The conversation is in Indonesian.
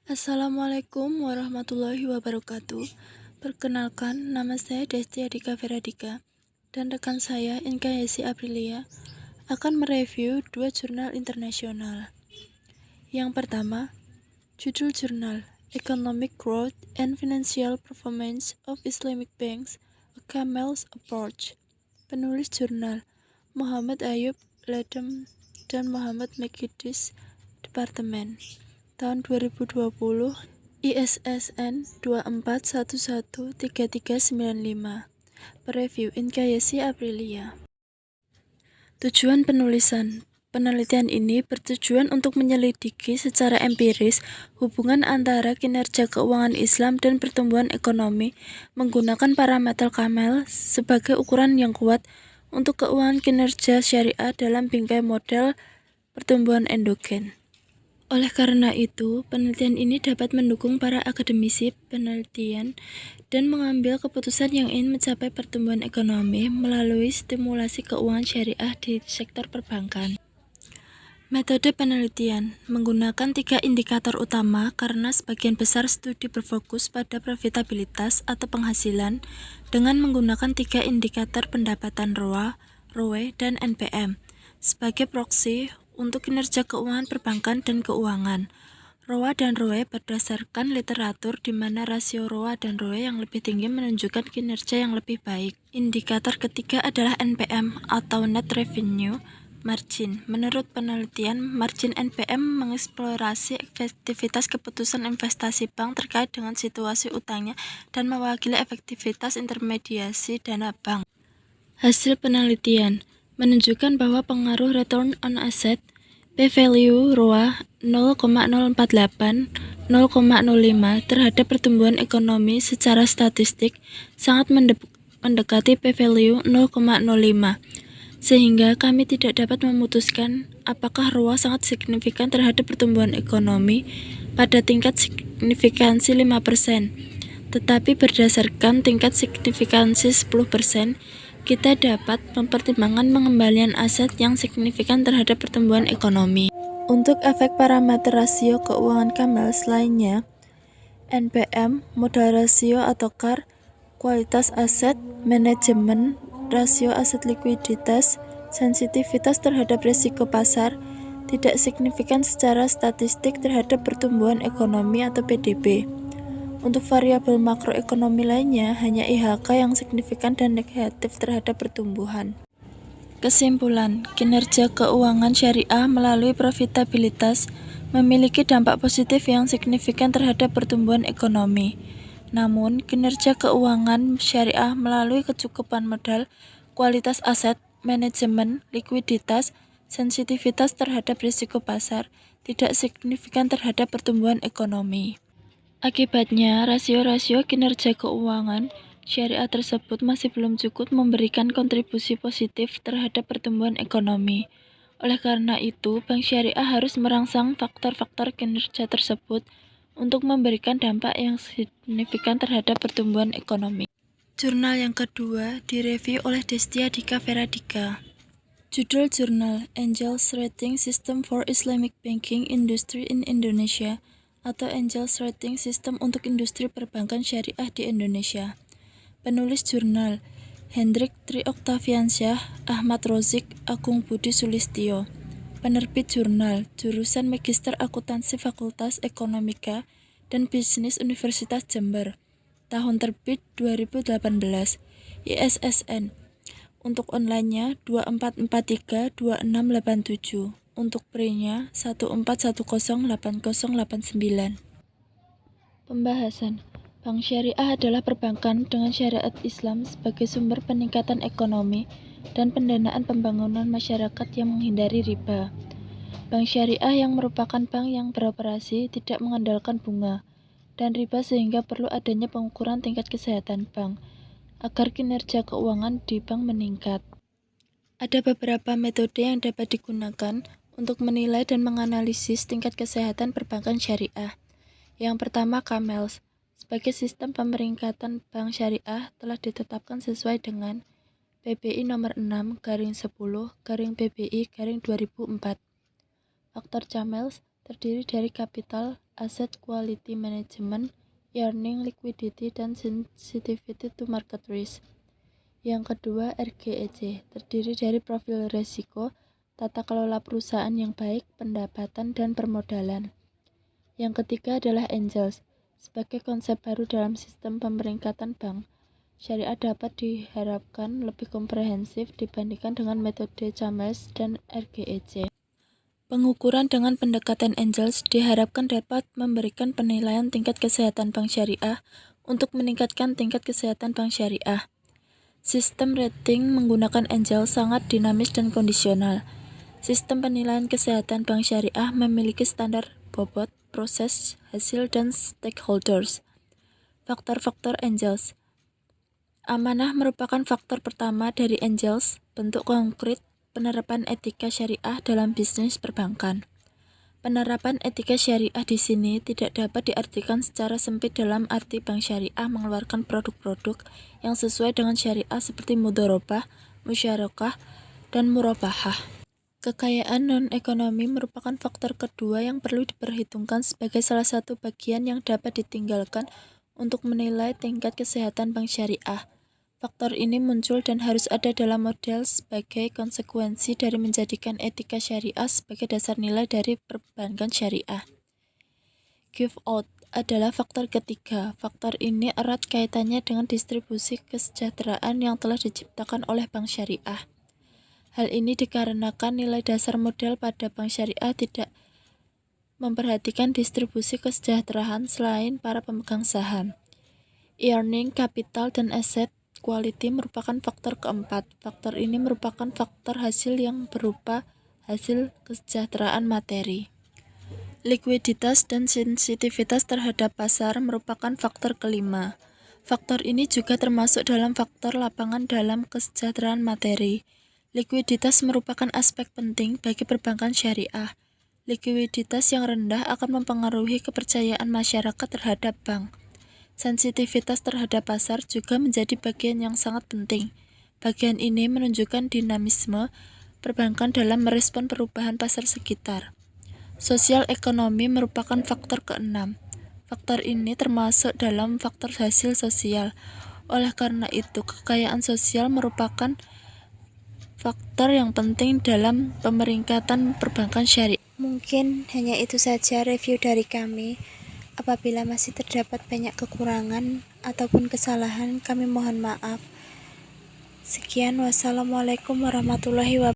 Assalamualaikum warahmatullahi wabarakatuh. Perkenalkan, nama saya Desti Adika Veradika dan rekan saya Inka Yesi Aprilia akan mereview dua jurnal internasional. Yang pertama, judul jurnal Economic Growth and Financial Performance of Islamic Banks, A Camel's Approach. Penulis jurnal Muhammad Ayub Ledem dan Muhammad Mekidis, Departemen. Tahun 2020, ISSN 24113395. Preview Inka Yesi Aprilia. Tujuan penulisan penelitian ini bertujuan untuk menyelidiki secara empiris hubungan antara kinerja keuangan Islam dan pertumbuhan ekonomi menggunakan parameter Camel sebagai ukuran yang kuat untuk keuangan kinerja syariah dalam bingkai model pertumbuhan endogen. Oleh karena itu, penelitian ini dapat mendukung para akademisi penelitian dan mengambil keputusan yang ingin mencapai pertumbuhan ekonomi melalui stimulasi keuangan syariah di sektor perbankan. Metode penelitian menggunakan 3 indikator utama karena sebagian besar studi berfokus pada profitabilitas atau penghasilan dengan menggunakan 3 indikator pendapatan ROA, ROE, dan NPM sebagai proksi untuk kinerja keuangan perbankan dan keuangan. ROA dan ROE berdasarkan literatur di mana rasio ROA dan ROE yang lebih tinggi menunjukkan kinerja yang lebih baik. Indikator ketiga adalah NPM atau Net Revenue Margin. Menurut penelitian, margin NPM mengeksplorasi efektivitas keputusan investasi bank terkait dengan situasi utangnya dan mewakili efektivitas intermediasi dana bank. Hasil penelitian menunjukkan bahwa pengaruh return on asset P-value ROA 0,048, 0,05 terhadap pertumbuhan ekonomi secara statistik sangat mendekati P-value 0,05, sehingga kami tidak dapat memutuskan apakah ROA sangat signifikan terhadap pertumbuhan ekonomi pada tingkat signifikansi 5%, tetapi berdasarkan tingkat signifikansi 10%, kita dapat mempertimbangkan pengembalian aset yang signifikan terhadap pertumbuhan ekonomi. Untuk efek parameter rasio keuangan Camel lainnya, NPM, modal rasio atau CAR, kualitas aset, manajemen, rasio aset likuiditas, sensitivitas terhadap risiko pasar, tidak signifikan secara statistik terhadap pertumbuhan ekonomi atau PDB. Untuk variabel makroekonomi lainnya, hanya IHK yang signifikan dan negatif terhadap pertumbuhan. Kesimpulan, kinerja keuangan syariah melalui profitabilitas memiliki dampak positif yang signifikan terhadap pertumbuhan ekonomi. Namun, kinerja keuangan syariah melalui kecukupan modal, kualitas aset, manajemen, likuiditas, sensitivitas terhadap risiko pasar, tidak signifikan terhadap pertumbuhan ekonomi. Akibatnya, rasio-rasio kinerja keuangan syariah tersebut masih belum cukup memberikan kontribusi positif terhadap pertumbuhan ekonomi. Oleh karena itu, bank syariah harus merangsang faktor-faktor kinerja tersebut untuk memberikan dampak yang signifikan terhadap pertumbuhan ekonomi. Jurnal yang kedua direview oleh Desti Adika Veradika. Judul jurnal Angels Rating System for Islamic Banking Industry in Indonesia atau Angels Rating System untuk industri perbankan syariah di Indonesia. Penulis jurnal Hendrik Tri Oktaviansyah, Ahmad Rozik, Agung Budi Sulistyo. Penerbit jurnal jurusan Magister Akuntansi Fakultas Ekonomika dan Bisnis Universitas Jember. Tahun terbit 2018. ISSN. Untuk online-nya 24432687. Untuk pre-nya 14108089. Pembahasan. Bank syariah adalah perbankan dengan syariat Islam sebagai sumber peningkatan ekonomi dan pendanaan pembangunan masyarakat yang menghindari riba. Bank syariah yang merupakan bank yang beroperasi tidak mengandalkan bunga dan riba sehingga perlu adanya pengukuran tingkat kesehatan bank agar kinerja keuangan di bank meningkat. Ada beberapa metode yang dapat digunakan untuk menilai dan menganalisis tingkat kesehatan perbankan syariah. Yang pertama, Camels. Sebagai sistem pemeringkatan bank syariah telah ditetapkan sesuai dengan PBI nomor 6/10/PBI/2004. Faktor Camels terdiri dari kapital asset quality management, earning, liquidity, dan sensitivity to market risk. Yang kedua, RGEC, terdiri dari profil risiko, tata kelola perusahaan yang baik, pendapatan, dan permodalan. Yang ketiga adalah Angels, sebagai konsep baru dalam sistem pemeringkatan bank. Syariah dapat diharapkan lebih komprehensif dibandingkan dengan metode Chambers dan RGEC. Pengukuran dengan pendekatan Angels diharapkan dapat memberikan penilaian tingkat kesehatan bank syariah untuk meningkatkan tingkat kesehatan bank syariah. Sistem rating menggunakan Angels sangat dinamis dan kondisional. Sistem penilaian kesehatan bank syariah memiliki standar bobot, proses, hasil, dan stakeholders. Faktor-faktor Angels. Amanah merupakan faktor pertama dari Angels, bentuk konkret penerapan etika syariah dalam bisnis perbankan. Penerapan etika syariah di sini tidak dapat diartikan secara sempit dalam arti bank syariah mengeluarkan produk-produk yang sesuai dengan syariah seperti mudharabah, musyarakah, dan murabahah. Kekayaan non-ekonomi merupakan faktor kedua yang perlu diperhitungkan sebagai salah satu bagian yang dapat ditinggalkan untuk menilai tingkat kesehatan bank syariah. Faktor ini muncul dan harus ada dalam model sebagai konsekuensi dari menjadikan etika syariah sebagai dasar nilai dari perbankan syariah. Give out adalah faktor ketiga. Faktor ini erat kaitannya dengan distribusi kesejahteraan yang telah diciptakan oleh bank syariah. Hal ini dikarenakan nilai dasar model pada bank syariah tidak memperhatikan distribusi kesejahteraan selain para pemegang saham. Earning, capital, dan asset quality merupakan faktor keempat. Faktor ini merupakan faktor hasil yang berupa hasil kesejahteraan materi. Likuiditas dan sensitivitas terhadap pasar merupakan faktor kelima. Faktor ini juga termasuk dalam faktor lapangan dalam kesejahteraan materi. Likuiditas merupakan aspek penting bagi perbankan syariah. Likuiditas yang rendah akan mempengaruhi kepercayaan masyarakat terhadap bank. Sensitivitas terhadap pasar juga menjadi bagian yang sangat penting. Bagian ini menunjukkan dinamisme perbankan dalam merespon perubahan pasar sekitar. Sosial ekonomi merupakan faktor keenam. Faktor ini termasuk dalam faktor hasil sosial. Oleh karena itu, kekayaan sosial merupakan faktor yang penting dalam pemeringkatan perbankan syariah. Mungkin hanya itu saja review dari kami. Apabila masih terdapat banyak kekurangan ataupun kesalahan, kami mohon maaf. Sekian, wassalamualaikum warahmatullahi wabarakatuh.